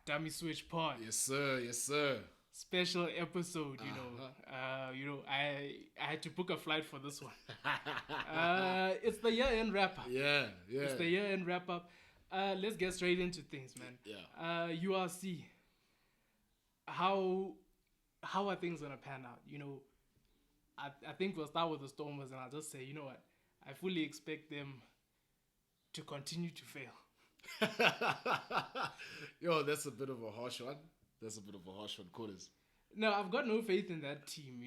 Dummy Switch Pod. Yes, sir. Yes, sir. Special episode, I had to book a flight for this one. It's the year-end wrap-up. Yeah. It's the year-end wrap-up. Let's get straight into things, man. Yeah. URC. How are things gonna pan out? I think we'll start with the Stormers, and I'll just say, you know what? I fully expect them to continue to fail. Yo, that's a bit of a harsh one. Quarters. No, I've got no faith in that team.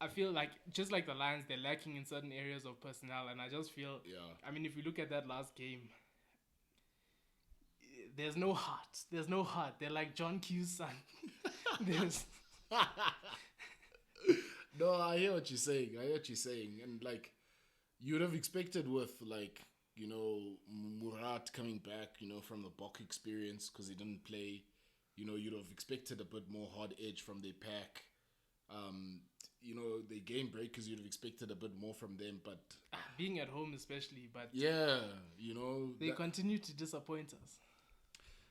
I feel like, just like the Lions, they're lacking in certain areas of personnel, and I just feel, I mean, if you look at that last game, there's no heart. They're like John Q's son. No, I hear what you're saying. And like, you would have expected with like, Murat coming back, from the Bok experience because he didn't play. You'd have expected a bit more hard edge from their pack. The game breakers, you'd have expected a bit more from them, but being at home especially. But they continue to disappoint us.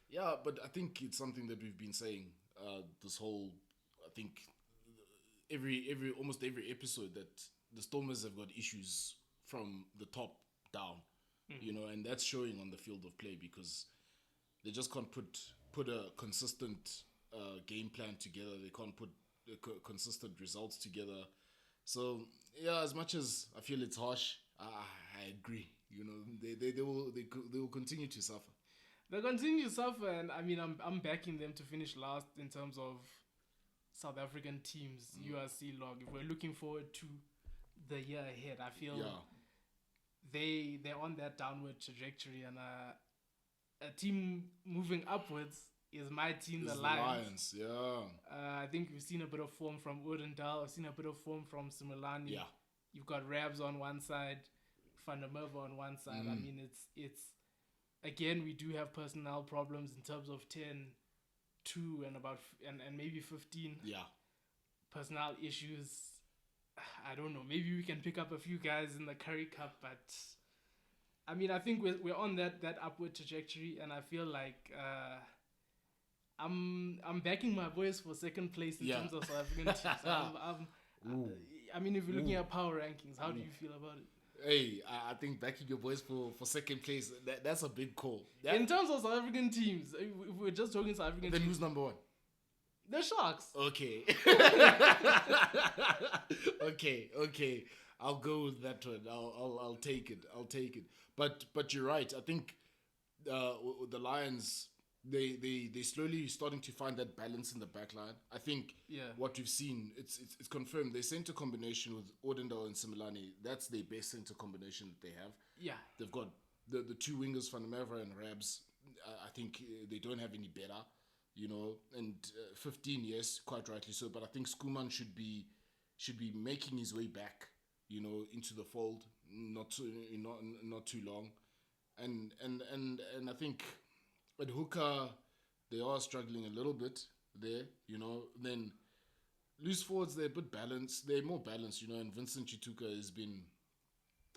Yeah, but I think it's something that we've been saying this whole, I think, almost every episode, that the Stormers have got issues from the top down, and that's showing on the field of play because they just can't put a consistent game plan together. They can't put consistent results together. So yeah, as much as I feel it's harsh, I agree. They will continue to suffer. They continue to suffer, and I mean, I'm backing them to finish last in terms of South African teams, URC log. If we're looking forward to the year ahead, I feel they're on that downward trajectory, and a team moving upwards is my team, the Lions. I think we've seen a bit of form from Odendaal. I've seen a bit of form from Similani. Yeah. You've got Rabs on one side, Van der Merwe on one side. I mean, it's again, we do have personnel problems in terms of 10, 2, and maybe 15. Yeah. Personnel issues. I don't know. Maybe we can pick up a few guys in the Currie Cup, but I mean, I think we're on that upward trajectory, and I feel like I'm backing my boys for second place in terms of South African teams. I mean, if you're looking at power rankings, how do you feel about it? Hey, I think backing your boys for second place, that's a big call. In terms of South African teams, if we're just talking South African then teams. Who's number one? The Sharks. Okay. Okay. I'll go with that one. I'll take it. But you're right. I think the Lions, they slowly starting to find that balance in the back line. I think what we've seen, it's confirmed. Their center combination with Odendaal and Similani, that's their best center combination that they have. Yeah. They've got the two wingers, Van der Merwe and Rabs. I think they don't have any better, and 15, yes, quite rightly so. But I think Skuman should be making his way back, into the fold, not too long. And I think at hooker, they are struggling a little bit there, Then loose forwards, they're a bit balanced. They're more balanced, And Vincent Chituka has been,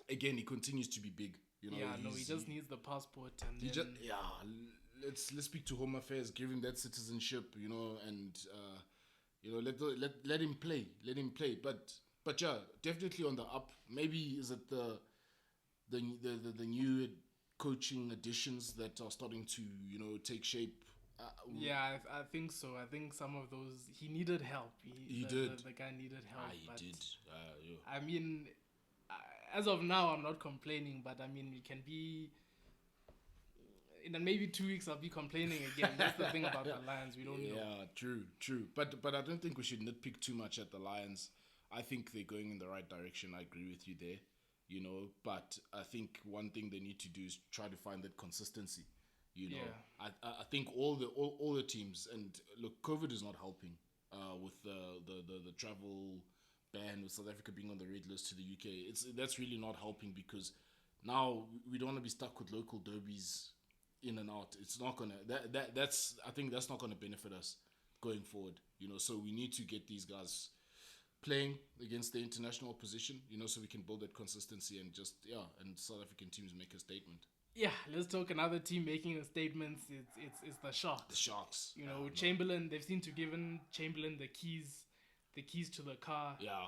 again, he continues to be big. He just needs the passport. And let's speak to Home Affairs, give him that citizenship, and let him play. But yeah, definitely on the up. Maybe is it the new coaching additions that are starting to take shape. I think so. I think some of those, he needed help. He did. The guy needed help. He did. I mean, as of now, I'm not complaining, but I mean, it can be. In maybe 2 weeks, I'll be complaining again. That's the thing about the Lions. We don't know. Yeah, true. But I don't think we should nitpick too much at the Lions. I think they're going in the right direction. I agree with you there. But I think one thing they need to do is try to find that consistency. I think all the teams, and look, COVID is not helping with the travel ban, with South Africa being on the red list to the UK. That's really not helping because now we don't want to be stuck with local derbies in and out. It's not gonna I think that's not gonna benefit us going forward. So we need to get these guys playing against the international opposition, so we can build that consistency and and South African teams make a statement. Yeah, let's talk another team making a statement. It's the Sharks. The Sharks. You know, Chamberlain. They've seemed to given Chamberlain the keys to the car. Yeah.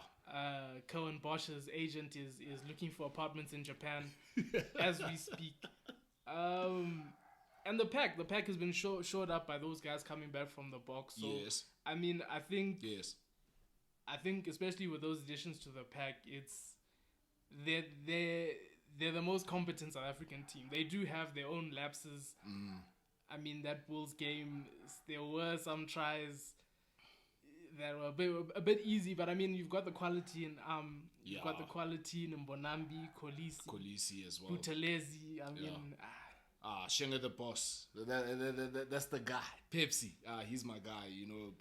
Cohen Bosch's agent is looking for apartments in Japan as we speak. And the pack has been shored up by those guys coming back from the box. So yes. I mean, I think yes. I think especially with those additions to the pack, they're the most competent South African team. They do have their own lapses. I mean, that Bulls game, there were some tries that were a bit easy, but I mean, you've got the quality in you've got the quality in Mbonambi, Kolisi as well. Buthelezi. I mean, Shenga the boss. That's the guy. Pepsi. He's my guy. You know,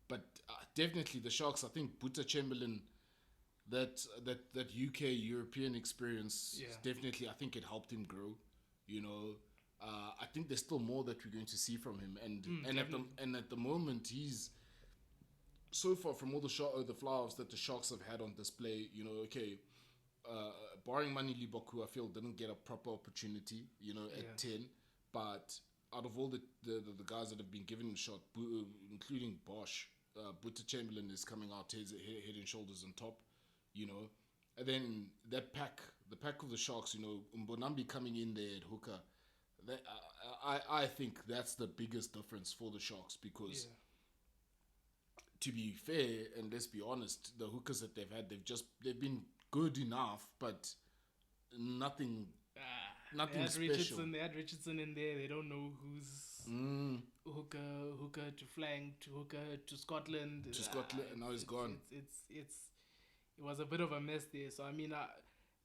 but definitely the Sharks. I think Buta Chamberlain. That UK European experience definitely, I think it helped him grow. You know, I think there's still more that we're going to see from him, and at the moment he's so far from all the flowers that the Sharks have had on display. You know, barring Mani Liboku, I feel didn't get a proper opportunity. You know, at 10, but out of all the guys that have been given a shot, including Bosch, Buta Chamberlain is coming out head and shoulders on top. You know, and then the pack of the Sharks, you know, Mbonambi coming in there at hooker, I think that's the biggest difference for the Sharks because, to be fair and let's be honest, the hookers that they've had, they've been good enough, but nothing special. They had Richardson in there. They don't know who's hooker to flank to hooker to Scotland. And now he's gone. It was a bit of a mess there. So I mean,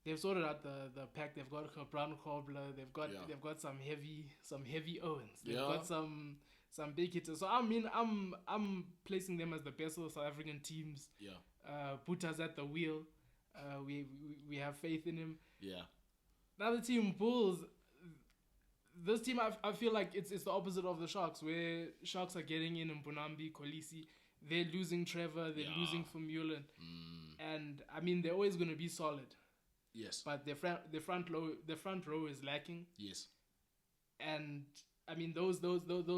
they've sorted out the pack. They've got Brown Kobler. They've got some heavy Owens. They've got some big hitters. So I mean, I'm placing them as the best of the South African teams. Buta's at the wheel. We have faith in him. Another team, Bulls. This team, I feel like it's the opposite of the Sharks, where Sharks are getting in Mbonambi, Kolisi. They're losing Trevor. They're losing Vermeulen. And I mean, they're always going to be solid. Yes. But the front row is lacking. Yes. And I mean, those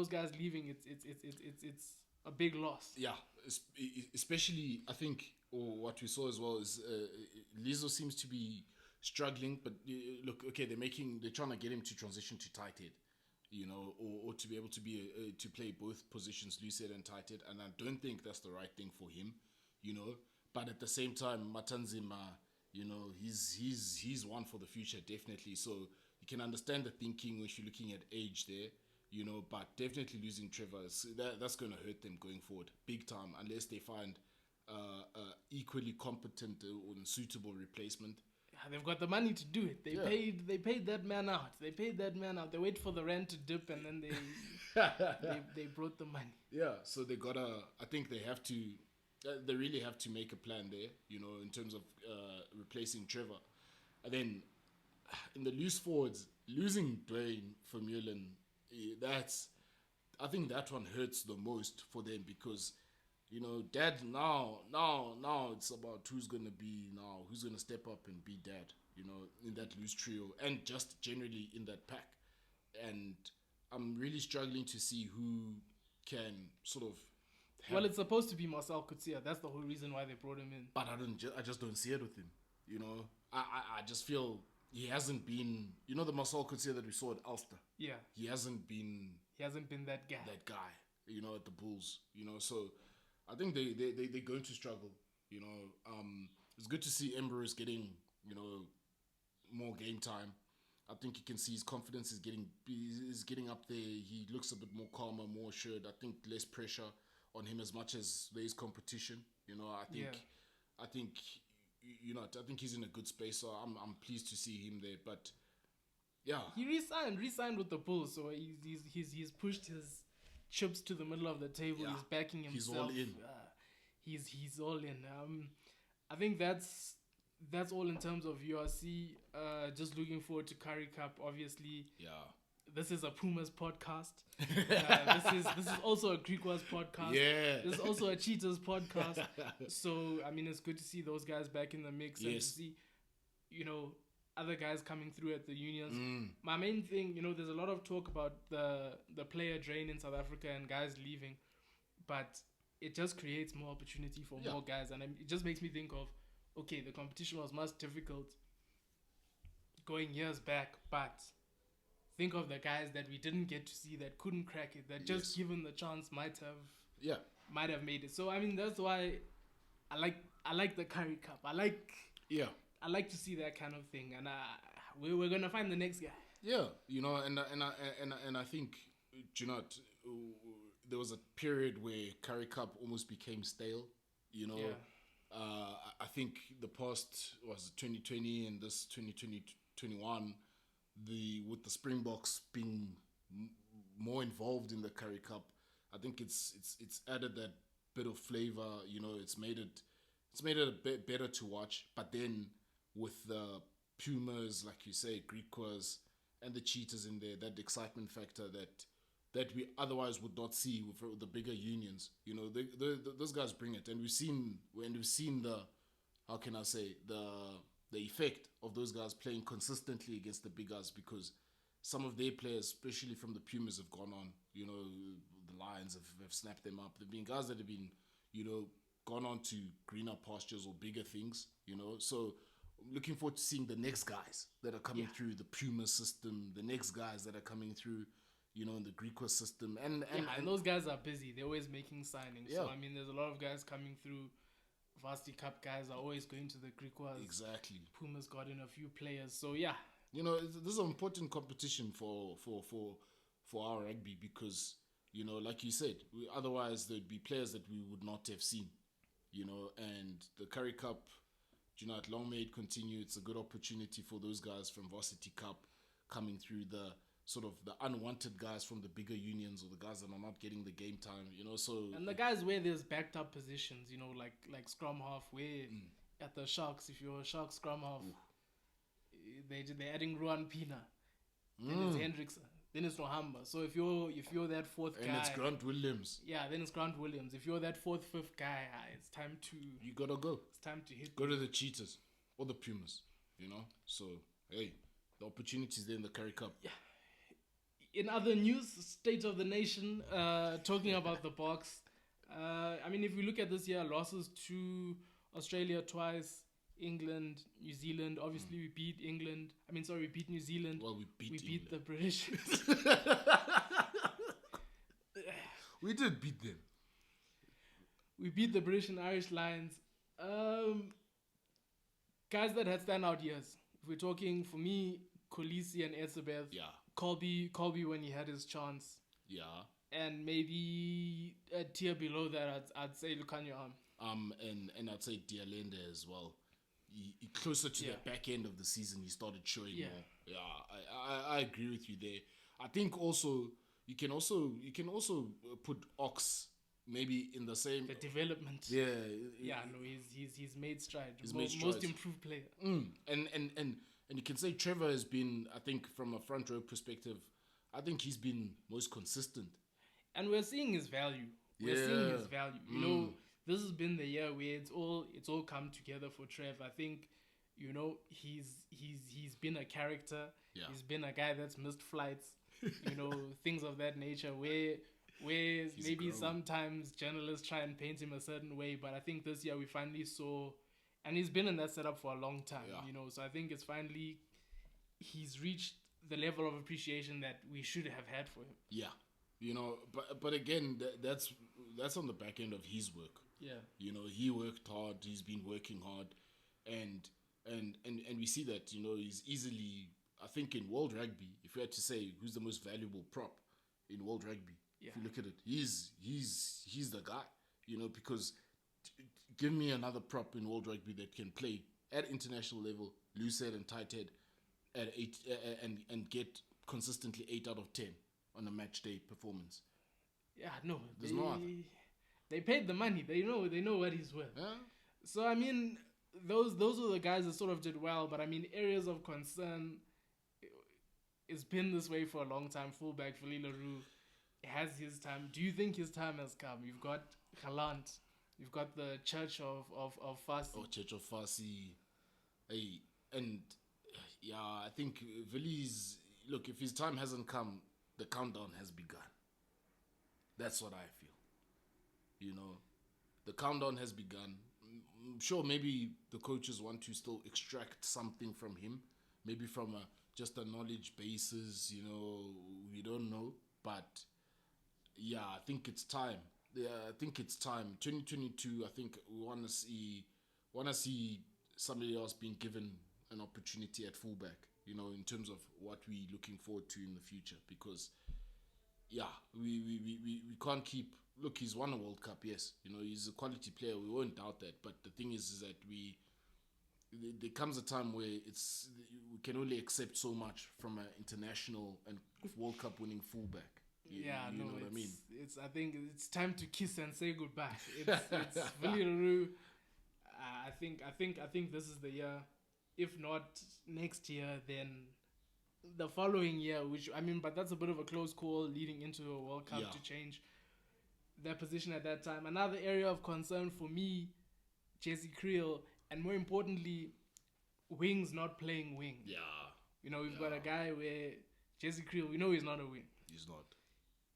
guys leaving, it's a big loss. Yeah, especially I think, or what we saw as well is Lizzo seems to be struggling. But look, okay, they're trying to get him to transition to tight head, you know, or to be able to to play both positions, loose head and tight head. And I don't think that's the right thing for him, you know. But at the same time, Matanzima, you know, he's one for the future, definitely. So you can understand the thinking if you're looking at age there, you know. But definitely losing Trevor, that's going to hurt them going forward, big time, unless they find equally competent or suitable replacement. They've got the money to do it. They paid that man out. They wait for the rent to dip and then they brought the money. Yeah, so they I think they have to. They really have to make a plan there, you know, in terms of replacing Trevor. And then in the loose forwards, losing Dwayne Vermeulen, I think that one hurts the most for them because, you know, Dad, now it's about who's going to step up and be Dad, you know, in that loose trio and just generally in that pack. And I'm really struggling to see who can sort of. Well, it's supposed to be Marcel Coetzee. That's the whole reason why they brought him in. But I just don't see it with him. You know, I just feel he hasn't been. You know, the Marcel Coetzee that we saw at Ulster. Yeah. He hasn't been that guy. That guy. You know, at the Bulls. You know, so I think they're going to struggle. You know, it's good to see Ambrose getting, you know, more game time. I think you can see his confidence is getting up there. He looks a bit more calmer, more assured. I think less pressure on him as much as there is competition. You know, I think he's in a good space. So I'm pleased to see him there. But yeah, he re-signed with the Bulls. So he's pushed his chips to the middle of the table. Yeah. He's backing himself. He's all in. He's all in. I think that's all in terms of URC. Just looking forward to Currie Cup, obviously. Yeah. This is a Pumas podcast. This is also a Griquas podcast. Yeah. This is also a Cheetahs podcast. So I mean, it's good to see those guys back in the mix and to see, you know, other guys coming through at the unions. My main thing, there's a lot of talk about the player drain in South Africa and guys leaving, but it just creates more opportunity for more guys, and it just makes me think of, okay, the competition was much difficult going years back, but think of the guys that we didn't get to see, that couldn't crack it, that just given the chance might have made it. So I mean, that's why I like the Currie Cup. I like to see that kind of thing, and we're gonna find the next guy. Yeah, and I think, there was a period where Currie Cup almost became stale. I think the past was 2020 and this 2021, with the Springboks being more involved in the Currie Cup, I think it's added that bit of flavor. It's made it a bit better to watch. But then with the Pumas, like you say, Griquas, and the Cheetahs in there, that excitement factor that we otherwise would not see with the bigger unions. Those guys bring it, and we've seen the, how can I say, the effect of those guys playing consistently against the big guys, because some of their players, especially from the Pumas, have gone on. The Lions have snapped them up. There've been guys that have been, gone on to greener pastures or bigger things. So looking forward to seeing the next guys that are coming through the Puma system, the next guys that are coming through, in the Griquas system. And those guys are busy. They're always making signings. Yeah. So, I mean, there's a lot of guys coming through. Varsity Cup guys are always going to the Griquas. Exactly. Puma's got in a few players. So, yeah. This is an important competition for our rugby because, like you said, otherwise there'd be players that we would not have seen, and the Currie Cup, long may it continue. It's a good opportunity for those guys from Varsity Cup coming through, the sort of the unwanted guys from the bigger unions, or the guys that are not getting the game time, so... And the guys where there's backed up positions, like scrum half, where at the Sharks, if you're a Shark scrum half, they're adding Ruan Pina, then it's Hendrickson, then it's Nohamba. So if you're that fourth guy... And it's Grant Williams. Yeah, then it's Grant Williams. If you're that fourth, fifth guy, it's time to... You gotta go. It's time to hit... Go to the Cheetahs or the Pumas, So, hey, the opportunity's there in the Currie Cup. Yeah. In other news, state of the nation, talking about the Boks. I mean, if we look at this year, losses to Australia twice, England, New Zealand. Obviously, we beat England. We beat New Zealand. Well, we beat the British. We did beat them. We beat the British and Irish Lions. Guys that had standout years. If we're talking, for me, Kolisi and Etzebeth. Yeah. Colby when he had his chance. Yeah. And maybe a tier below that, I'd say Lukhanyo Am. And I'd say Dialende as well. He closer to the back end of the season, he started showing more. Yeah, I agree with you there. I think also you can also put Ox maybe in the same... The development. Yeah. Yeah, no, he's made stride. Strides. Most improved player. And you can say Trevor has been, I think, from a front row perspective, I think he's been most consistent. And we're seeing his value. This has been the year where it's all come together for Trev. I think, he's been a character. Yeah. He's been a guy that's missed flights, things of that nature, where maybe grown. Sometimes journalists try and paint him a certain way, but I think this year we finally saw... And he's been in that setup for a long time, So I think it's finally... He's reached the level of appreciation that we should have had for him. Yeah. But again, that's on the back end of his work. Yeah. He worked hard. He's been working hard. And we see that, he's easily... I think in World Rugby, if we had to say who's the most valuable prop in World Rugby, if you look at it, he's the guy, because... Give me another prop in World Rugby that can play at international level, loose head and tight head, at 8 and get consistently 8 out of 10 on a match day performance. Yeah, no, there's no other. They paid the money. They know what he's worth. Yeah. So I mean, those were the guys that sort of did well. But I mean, areas of concern. It's been this way for a long time. Fullback Philly LaRue has his time. Do you think his time has come? You've got Galant. You've got the Church of Farsi. Oh, Church of Farsi. Hey, and Yeah, I think Villiers, look, if his time hasn't come, the countdown has begun. That's what I feel. You know, the countdown has begun. I'm sure maybe the coaches want to still extract something from him, maybe from just a knowledge basis, we don't know. But yeah, I think it's time. Yeah, I think it's time. 2022, I think we want to see somebody else being given an opportunity at fullback, in terms of what we're looking forward to in the future. Because, yeah, we can't keep... Look, he's won a World Cup, yes. He's a quality player. We won't doubt that. But the thing is that there comes a time where we can only accept so much from an international and World Cup winning fullback. You know what I mean? I think it's time to kiss and say goodbye. It's Villiers. I think this is the year. If not next year, then the following year. But that's a bit of a close call leading into a World Cup to change their position at that time. Another area of concern for me, Jesse Creel, and more importantly, wings not playing wing. Yeah. We've got a guy where Jesse Creel, we know he's not a wing. He's not.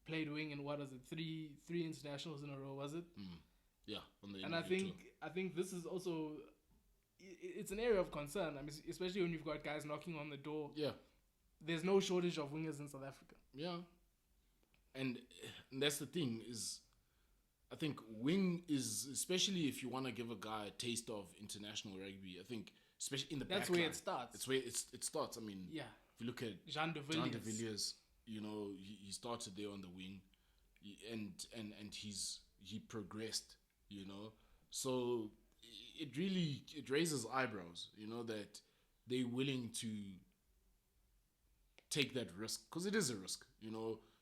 Played wing in what is it? Three internationals in a row, was it? Yeah. And I think this is also, it's an area of concern. Especially when you've got guys knocking on the door. Yeah. There's no shortage of wingers in South Africa. Yeah. And that's the thing is, I think wing is, especially if you want to give a guy a taste of international rugby, I think, especially in the back line. That's where it starts. It's where it starts. If you look at Jean de Villiers, he started there on the wing, and he progressed, So it raises eyebrows, that they're willing to take that risk, because it is a risk,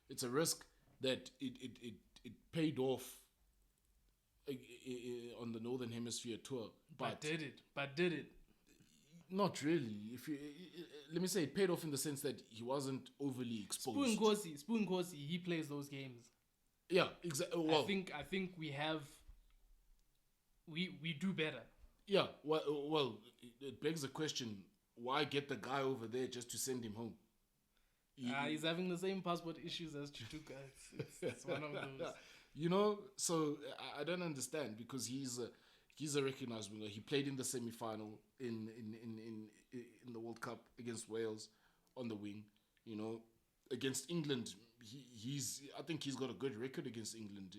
It's a risk that it paid off on the Northern Hemisphere tour. But did it? Not really. Let me say it paid off in the sense that he wasn't overly exposed. Spoon Corsi, he plays those games. Yeah, exactly. Well, I think we do better. Yeah. Well, it begs the question: why get the guy over there just to send him home? He's having the same passport issues as Chituka. It's one of those. So I don't understand, because he's a recognized winger. He played in the semi-final in the World Cup against Wales on the wing. Against England, I think he's got a good record against England.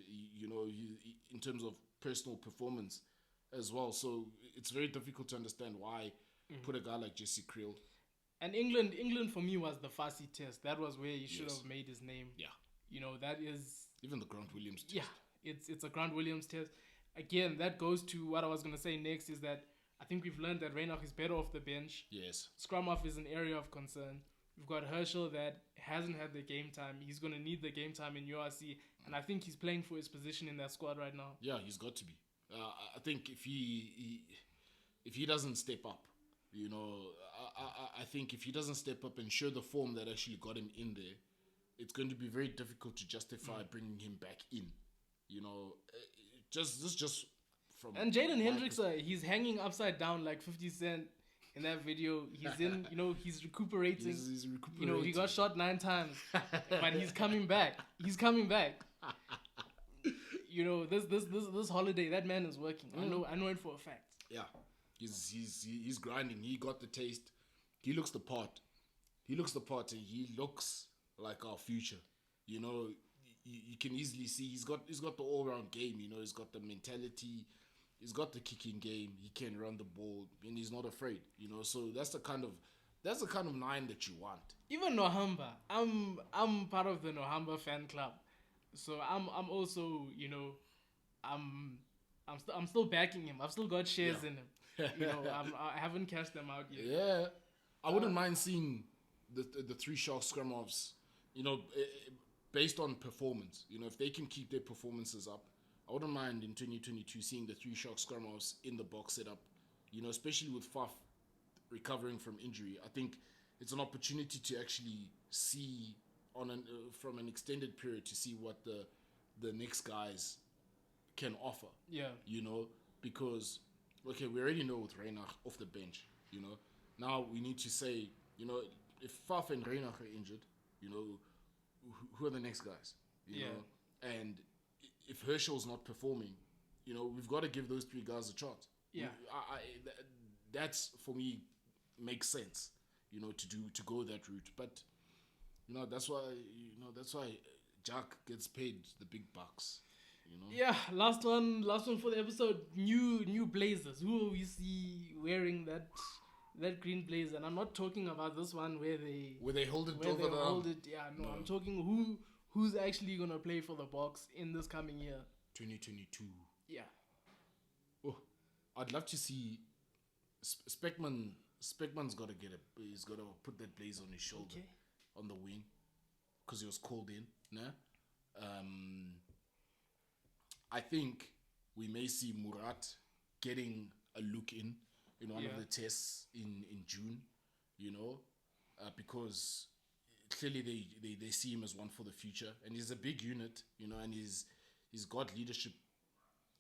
In terms of personal performance as well. So it's very difficult to understand why put a guy like Jesse Creel. And England for me was the Farsi test. That was where he should have made his name. Yeah. That is... Even the Grant Williams test. Yeah, it's a Grant Williams test. Again, that goes to what I was going to say next, is that I think we've learned that Reinach is better off the bench. Yes. Scrum off is an area of concern. We've got Herschel that hasn't had the game time. He's going to need the game time in URC. And I think he's playing for his position in that squad right now. Yeah, he's got to be. I think if he doesn't step up, I think if he doesn't step up and show the form that actually got him in there, it's going to be very difficult to justify bringing him back in. Just from... And Jaden Hendricks, he's hanging upside down like 50 Cent in that video. He's in, he's recuperating. He's recuperating. He got shot 9 times, but he's coming back. He's coming back. This holiday, that man is working. I know it for a fact. Yeah, he's grinding. He got the taste. He looks the part. And he looks like our future. You can easily see he's got the all-round game. He's got the mentality. He's got the kicking game. He can run the ball, and he's not afraid. So that's the kind of 9 that you want. Even Nohamba, I'm part of the Nohamba fan club, so I'm also I'm still backing him. I've still got shares in him. I haven't cashed them out yet. Yeah, I wouldn't mind seeing the 3 Sharks scrum offs. Based on performance, if they can keep their performances up, I wouldn't mind in 2022 seeing the 3 Sharks scrum offs in the box setup. Especially with Faf recovering from injury, I think it's an opportunity to actually see from an extended period to see what the next guys can offer. Yeah. Because we already know with Reinach off the bench, Now we need to say, if Faf and Reinach are injured, who are the next guys? You know, and if Herschel's not performing, we've got to give those three guys a chance. Yeah, that's for me makes sense. To go that route, but that's why Jack gets paid the big bucks. Yeah, last one for the episode. New blazers. Who will we see wearing that green blazer? And I'm not talking about this one where they hold it where over they the hold it. Yeah, no, I'm talking who's actually gonna play for the Boks in this coming year. 2022. Yeah. Oh, I'd love to see Speckman. Speckman's got to he's got to put that blazer on his shoulder, on the wing, because he was called in. Nah? I think we may see Murat getting a look in one of the tests in June, because clearly they see him as one for the future, and he's a big unit, and he's got leadership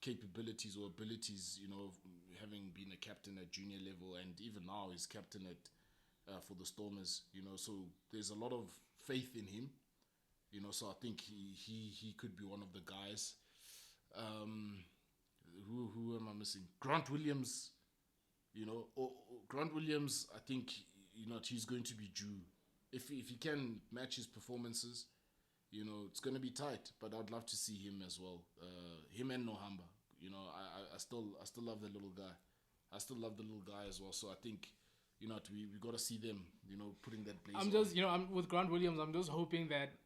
capabilities or abilities, having been a captain at junior level, and even now he's captain at for the Stormers, so there's a lot of faith in him, so I think he could be one of the guys. Who am I missing? Grant Williams, Grant Williams, I think he's going to be due if he can match his performances. It's going to be tight, but I'd love to see him as well. Him and Nohamba. I still love the little guy. I still love the little guy as well. So I think, we got to see them, putting that blazer I'm just, I'm with Grant Williams. I'm just hoping that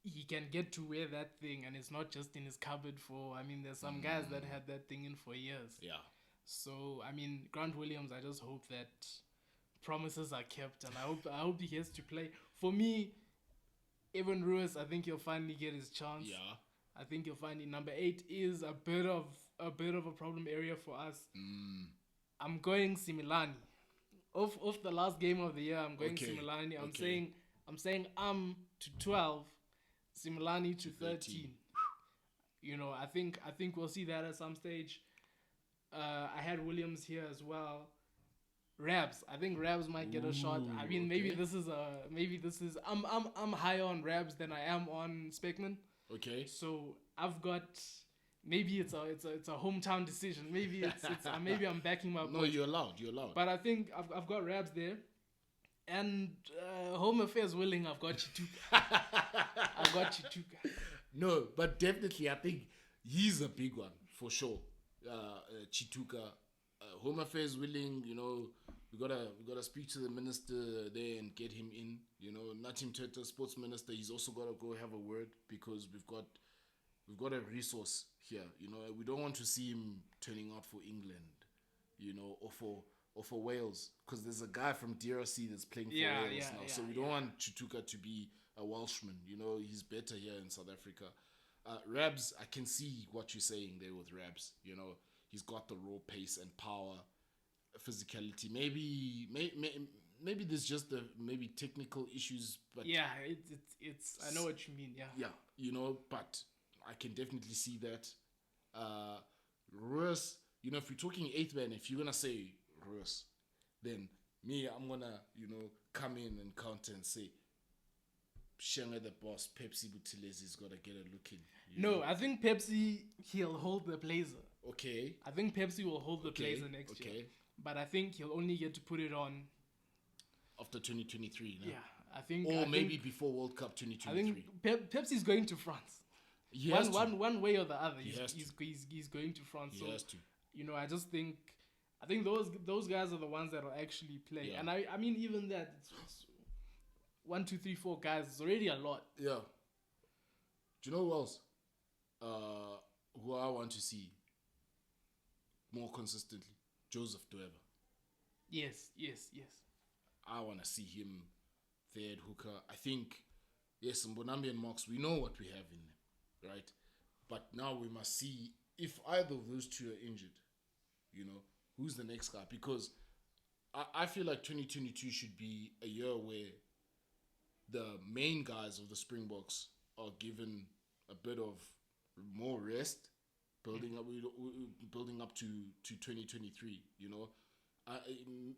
he can get to wear that thing and it's not just in his cupboard for. There's some guys that had that thing in for years. Yeah. So Grant Williams, I just hope that promises are kept, and I hope he gets to play. For me, Evan Ruiz, I think he'll finally get his chance. Yeah. I think you'll find number 8 is a bit of a problem area for us. I'm going Similani. Off the last game of the year, I'm going Similani. I'm saying to 12, Similani to 13. I think we'll see that at some stage. I had Williams here as well. Rabs, I think Rabs might get a shot. Maybe this is I'm higher on Rabs than I am on Speckman. Okay. So I've got, maybe it's a hometown decision. Maybe it's maybe I'm backing my boy. No, you're allowed. But I think I've got Rabs there, and home affairs willing, I've got Chituka. No, but definitely I think he's a big one for sure. Chituka, home affairs willing. We gotta speak to the minister there and get him in. Natim Teta, sports minister, he's also gotta go have a word, because we've got a resource here. We don't want to see him turning out for England, or for Wales, because there's a guy from DRC that's playing for Wales now. So we don't want Chituka to be a Welshman. He's better here in South Africa. Rabs, I can see what you're saying there with Rabs. He's got the raw pace and power, physicality. Maybe there's just maybe technical issues, but it's I know what you mean. But I can definitely see that. Russ, if you're talking 8th man, if you're gonna say Russ, then I'm gonna come in and counter and say Shenga the boss, Pepsi Buthelezzi's gotta get a look in. No, I think Pepsi, he'll hold the blazer. Okay. I think Pepsi will hold the blazer next year. But I think he'll only get to put it on after 2023. No? Yeah, I think. Or maybe before World Cup 2023. I think Pepsi's going to France. One way or the other. He's going to France. He has to. I just think. I think those guys are the ones that will actually play. Yeah. And I mean, even that, it's 1, 2, 3, 4 guys. It's already a lot. Yeah. Do you know who else? Who I want to see more consistently? Joseph Dweba. Yes. I want to see him third hooker. I think, yes, Mbonambi and Marks, we know what we have in them, right? But now we must see if either of those two are injured, who's the next guy? Because I feel like 2022 should be a year where the main guys of the Springboks are given a bit of more rest, building up to 2023.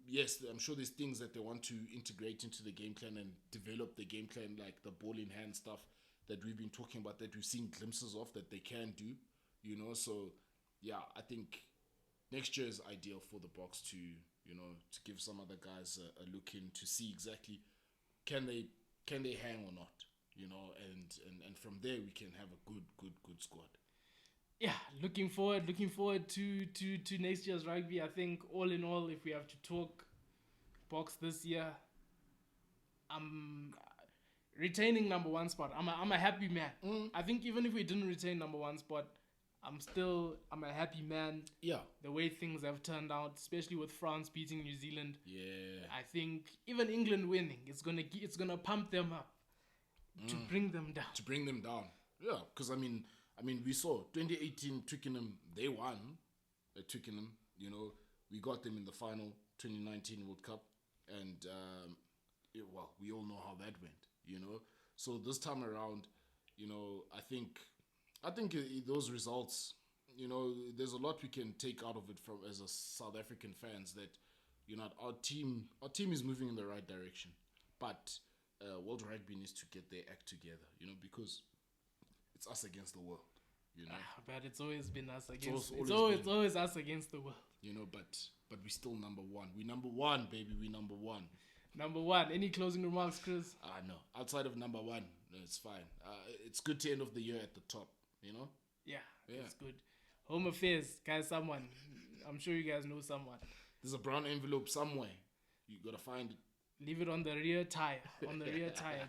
yes, I'm sure there's things that they want to integrate into the game plan and develop the game plan, like the ball in hand stuff that we've been talking about, that we've seen glimpses of that they can do, So, yeah, I think next year is ideal for the Boks to, to give some other guys a look in to see exactly can they hang or not, and from there we can have a good squad. Yeah, looking forward to next year's rugby. I think all in all, if we have to talk Boks this year, I'm retaining number one spot. I'm a happy man. I think even if we didn't retain number one spot, I'm a happy man. Yeah. The way things have turned out, especially with France beating New Zealand. Yeah. I think even England winning, it's gonna pump them up to bring them down. To bring them down. Yeah, because I mean, we saw 2018 Twickenham, they won at Twickenham. We got them in the final 2019 World Cup, and we all know how that went. So this time around, I think those results, there's a lot we can take out of it from as a South African fans, that our team is moving in the right direction, but World Rugby needs to get their act together, because it's us against the world, But it's always been us against. It's always us against the world. But we're still number one. We number one, baby. We number one. Number one. Any closing remarks, Chris? No. Outside of number one, it's fine. It's good to end of the year at the top. Yeah, it's good. Home Affairs, guys. Someone. I'm sure you guys know someone. There's a brown envelope somewhere. You gotta find it. Leave it on the rear tire.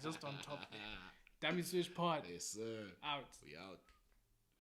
Just on top there. Dummy Swish Pod. Yes, sir. Out. We out.